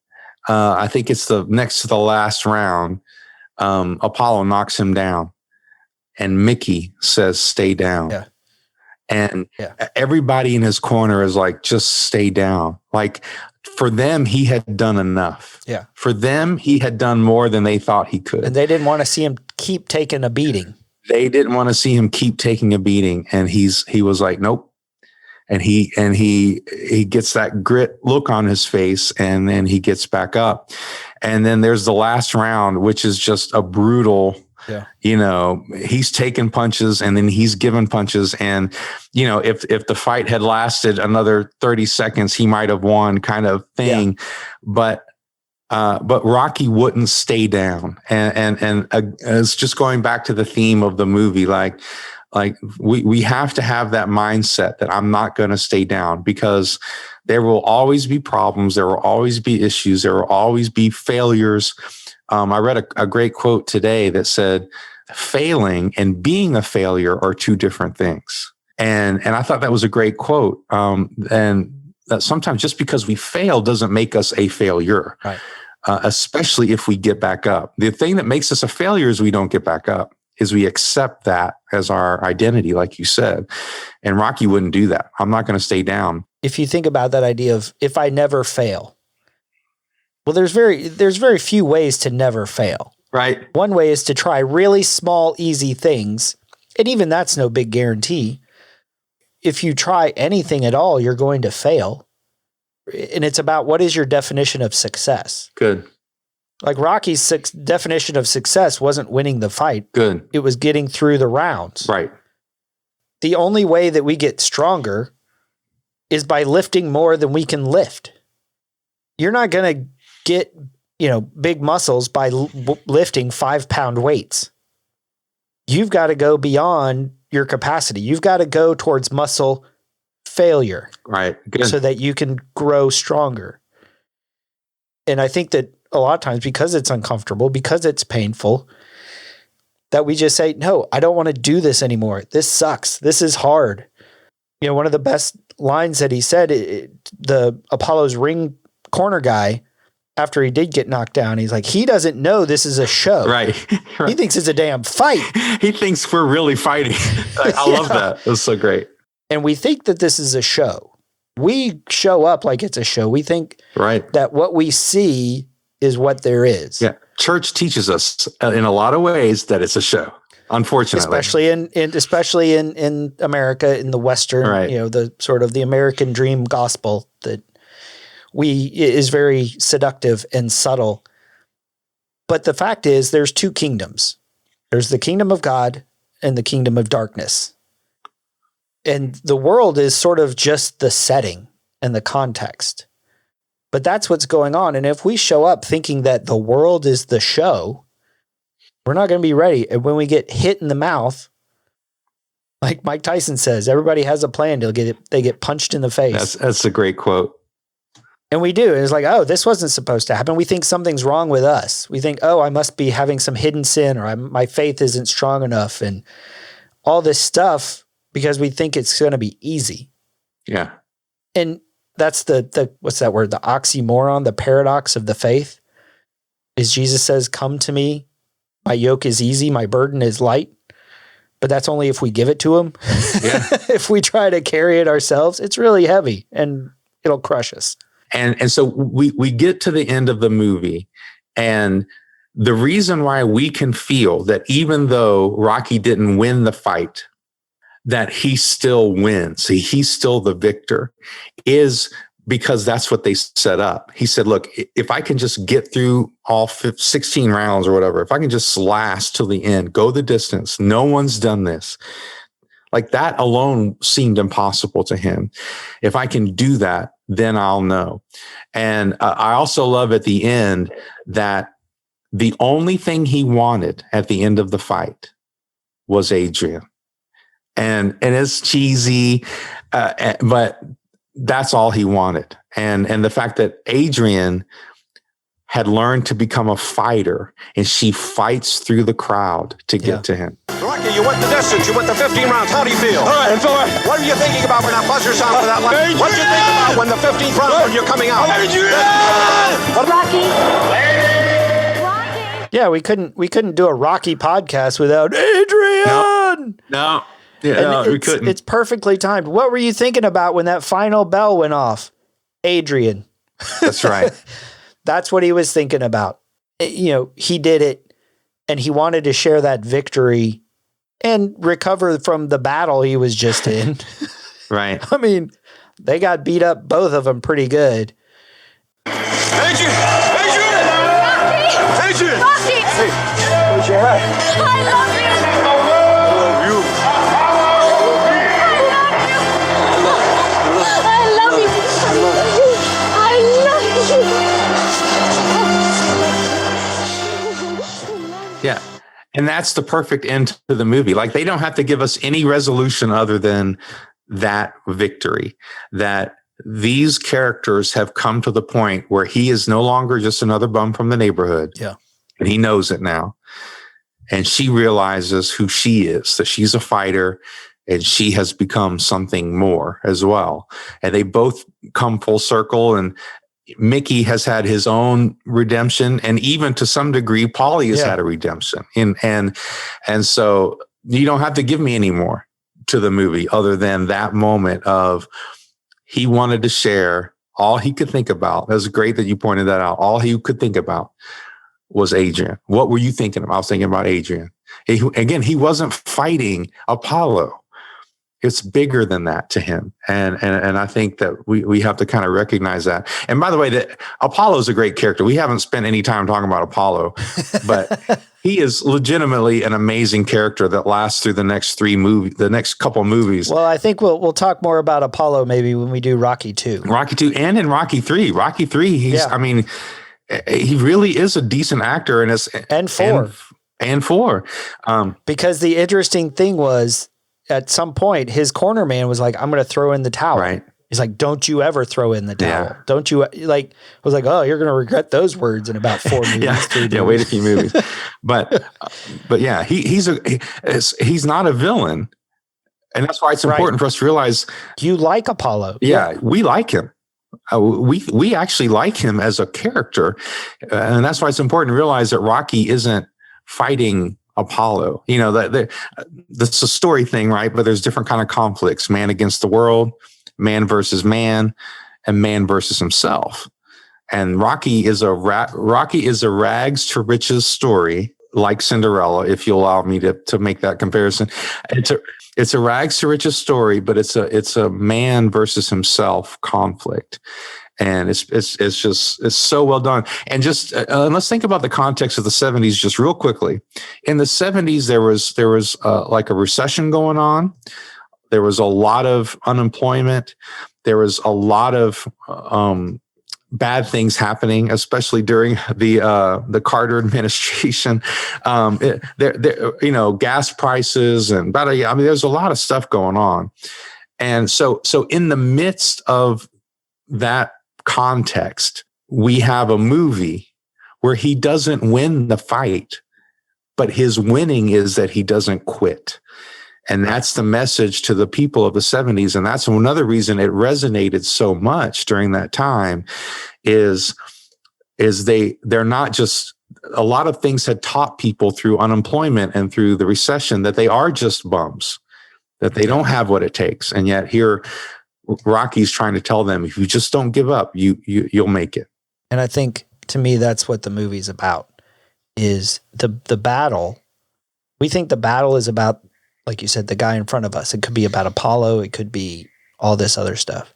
I think it's the next to the last round, Apollo knocks him down, and Mickey says, stay down. Yeah. And everybody in his corner is like, just stay down. Like, for them, he had done enough. Yeah. For them, he had done more than they thought he could. And they didn't want to see him keep taking a beating. They didn't want to see him keep taking a beating. And he was like, nope. And he gets that grit look on his face, and then he gets back up. And then there's the last round, which is just a brutal, he's taking punches and then he's giving punches. And, if the fight had lasted another 30 seconds, he might have won, kind of thing. Yeah. But Rocky wouldn't stay down. And it's just going back to the theme of the movie, like we have to have that mindset that I'm not going to stay down, because there will always be problems. There will always be issues. There will always be failures. I read a great quote today that said, failing and being a failure are two different things. And I thought that was a great quote. And that sometimes just because we fail doesn't make us a failure, right? Especially if we get back up. The thing that makes us a failure is we don't get back up, is we accept that as our identity, like you said. And Rocky wouldn't do that. I'm not going to stay down. If you think about that idea of, if I never fail, well, there's very few ways to never fail. Right. One way is to try really small, easy things. And even that's no big guarantee. If you try anything at all, you're going to fail. And it's about, what is your definition of success? Good. Like Rocky's definition of success wasn't winning the fight. Good. It was getting through the rounds. Right. The only way that we get stronger is by lifting more than we can lift. You're not going to get, big muscles by lifting 5-pound weights. You've got to go beyond your capacity. You've got to go towards muscle failure. Right. Good. So that you can grow stronger. And I think that a lot of times, because it's uncomfortable, because it's painful, that we just say, no, I don't want to do this anymore. This sucks. This is hard. One of the best lines that he said, the Apollo's ring corner guy, after he did get knocked down, he's like, he doesn't know this is a show. Right. He thinks it's a damn fight. He thinks we're really fighting. I love that. It was so great. And we think that this is a show. We show up like it's a show. We think that what we see is what there is. Yeah. Church teaches us in a lot of ways that it's a show, unfortunately. Especially in America, in the Western, the sort of the American dream gospel that is very seductive and subtle. But the fact is, there's two kingdoms. There's the kingdom of God and the kingdom of darkness. And the world is sort of just the setting and the context. But that's what's going on. And if we show up thinking that the world is the show, we're not going to be ready. And when we get hit in the mouth, like Mike Tyson says, everybody has a plan till they get punched in the face. That's a great quote. And we do. It's like, oh, this wasn't supposed to happen. We think something's wrong with us. We think, oh, I must be having some hidden sin, or my faith isn't strong enough, and all this stuff, because we think it's going to be easy. Yeah. And that's the what's that word? The oxymoron, the paradox of the faith is Jesus says, come to me. My yoke is easy. My burden is light. But that's only if we give it to him. Yeah. If we try to carry it ourselves, it's really heavy and it'll crush us. And so we get to the end of the movie, and the reason why we can feel that even though Rocky didn't win the fight, that he still wins, he's still the victor, is because that's what they set up. He said, look, if I can just get through all 16 rounds or whatever, if I can just last till the end, go the distance, no one's done this. Like that alone seemed impossible to him. If I can do that, then I'll know. And I also love at the end that the only thing he wanted at the end of the fight was Adrian. And it's cheesy, but that's all he wanted. And the fact that Adrian had learned to become a fighter, and she fights through the crowd to get to him. Rocky, you went the distance. You went the 15 rounds. How do you feel? All right, I'm fine. What are you thinking about when that buzzer sound for that line? What do you think about when the 15th round when you're coming out? Rocky. Yeah, we couldn't do a Rocky podcast without Adrian. No. Yeah, we couldn't. It's perfectly timed. What were you thinking about when that final bell went off? Adrian. That's right. That's what he was thinking about. He did it, and he wanted to share that victory and recover from the battle he was just in. Right. I mean, they got beat up, both of them, pretty good. Adrian! Rocky! Hey, where's your hat? I love you! Yeah. And that's the perfect end to the movie. Like, they don't have to give us any resolution other than that victory, that these characters have come to the point where he is no longer just another bum from the neighborhood. Yeah. And he knows it now. And she realizes who she is, that she's a fighter, and she has become something more as well. And they both come full circle, and Mickey has had his own redemption, and even to some degree, Paulie has had a redemption. And so you don't have to give me any more to the movie other than that moment of he wanted to share. All he could think about. That was great that you pointed that out. All he could think about was Adrian. What were you thinking about? I was thinking about Adrian. He wasn't fighting Apollo. It's bigger than that to him. And I think that we have to kind of recognize that. And by the way, that Apollo is a great character. We haven't spent any time talking about Apollo, but he is legitimately an amazing character that lasts through the next couple movies. Well, I think we'll talk more about Apollo maybe when we do Rocky 2. Rocky 2 and in Rocky 3. Rocky 3, he really is a decent actor, and 4. Because the interesting thing was, at some point, his corner man was like, I'm going to throw in the towel. Right. He's like, don't you ever throw in the towel. Yeah. Don't you, I was like, oh, you're going to regret those words in about 4 movies. Wait a few movies. But yeah, he's not a villain. And that's why it's important for us to realize. You like Apollo. Yeah, we like him. We actually like him as a character. And that's why it's important to realize that Rocky isn't fighting Apollo. That's a story thing, right? But there's different kind of conflicts: man against the world, man versus man, and man versus himself. And Rocky is a rags to riches story, like Cinderella, if you allow me to make that comparison. It's a rags to riches story, but it's a man versus himself conflict. And it's so well done. And just let's think about the context of the 70s just real quickly. In the 70s, there was like a recession going on. There was a lot of unemployment. There was a lot of bad things happening, especially during the Carter administration. Gas prices and there's a lot of stuff going on. And so in the midst of that context, we have a movie where he doesn't win the fight, but his winning is that he doesn't quit. And that's the message to the people of the 70s. And that's another reason it resonated so much during that time is they're not just, a lot of things had taught people through unemployment and through the recession that they are just bums, that they don't have what it takes. And yet here Rocky's trying to tell them, if you just don't give up, you'll make it. And I think, to me, that's what the movie's about, is the battle. We think the battle is about, like you said, the guy in front of us. It could be about Apollo. It could be all this other stuff.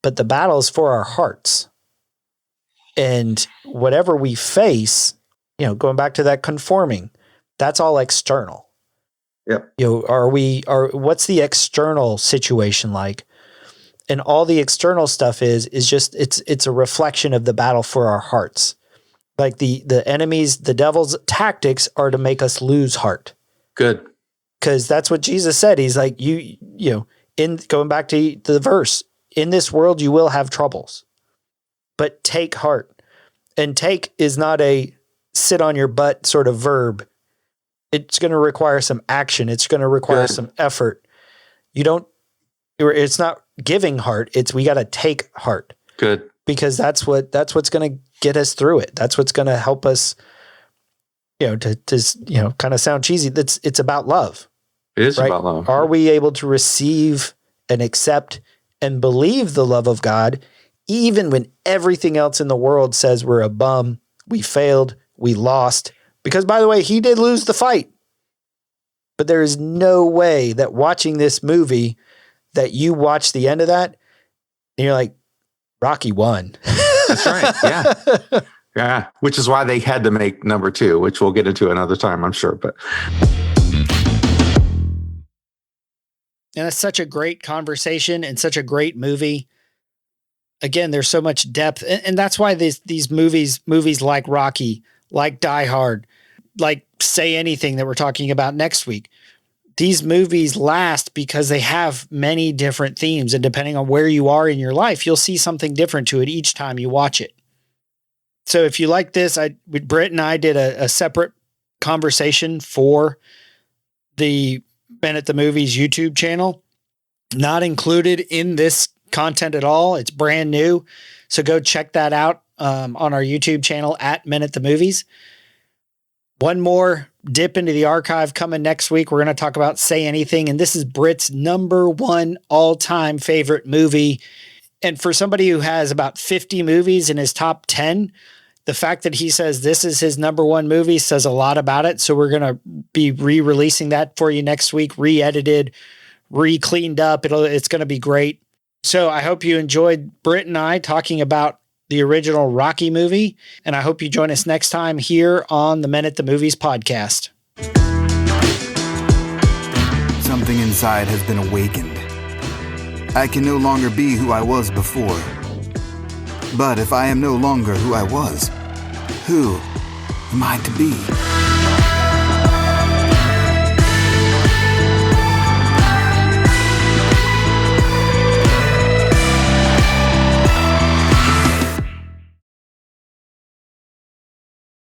But the battle is for our hearts. And whatever we face, going back to that conforming, that's all external. Yep. What's the external situation like? And all the external stuff is just, it's a reflection of the battle for our hearts. Like the enemies, the devil's tactics are to make us lose heart. Good. Because that's what Jesus said. He's like, going back to the verse, in this world you will have troubles, but take heart. And take is not a sit on your butt sort of verb. It's going to require some action. It's going to require some effort. It's not giving heart. It's, we got to take heart. Good. Because that's what's going to get us through it. That's what's going to help us, to kind of sound cheesy. It's about love. It is about love. Are we able to receive and accept and believe the love of God, even when everything else in the world says we're a bum, we failed, we lost? Because, by the way, he did lose the fight. But there is no way that watching this movie that you watch the end of that and you're like, Rocky won. That's right. Yeah. Yeah. Which is why they had to make number 2, which we'll get into another time, I'm sure. But and it's such a great conversation and such a great movie. Again, there's so much depth. And that's why these movies like Rocky, like Die Hard, like Say Anything that we're talking about next week, these movies last because they have many different themes. And depending on where you are in your life, you'll see something different to it each time you watch it. So if you like this, Britt and I did a separate conversation for the Men at the Movies YouTube channel, not included in this content at all. It's brand new. So go check that out on our YouTube channel at Men at the Movies. One more dip into the archive coming next week. We're going to talk about Say Anything. And this is Britt's number 1 all-time favorite movie. And for somebody who has about 50 movies in his top 10, the fact that he says this is his number 1 movie says a lot about it. So we're going to be re-releasing that for you next week, re-edited, re-cleaned up. It's going to be great. So I hope you enjoyed Britt and I talking about the original Rocky movie, and I hope you join us next time here on the Men at the Movies podcast. Something inside has been awakened. I can no longer be who I was before. But if I am no longer who I was, who am I to be?